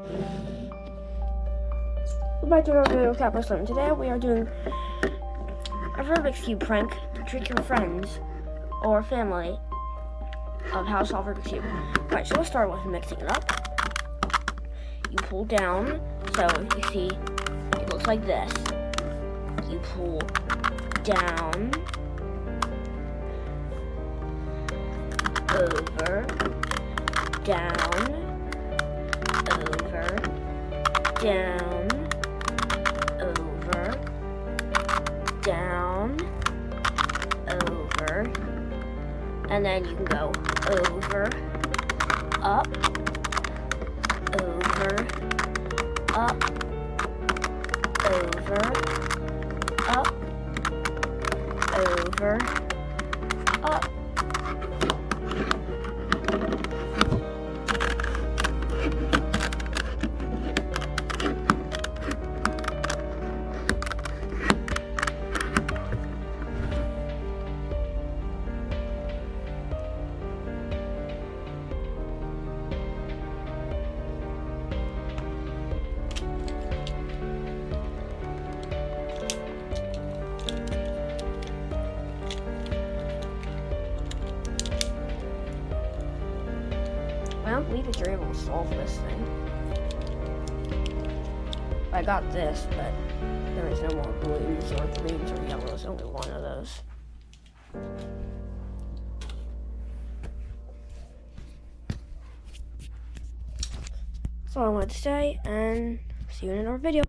Welcome back to another video of Capper Slim. Today we are doing a Rubik's Cube prank to trick your friends or family of how to solve Rubik's Cube. Alright, so let's start with mixing it up. You pull down, so you see it looks like this. You pull down, over, down, over, down, over, down, over, and then you can go over, up, over, up, over, up, over, up. I don't believe that you're able to solve this thing. I got this, but there is no more blues or greens or yellows, only one of those. That's all I wanted to say, and see you in another video.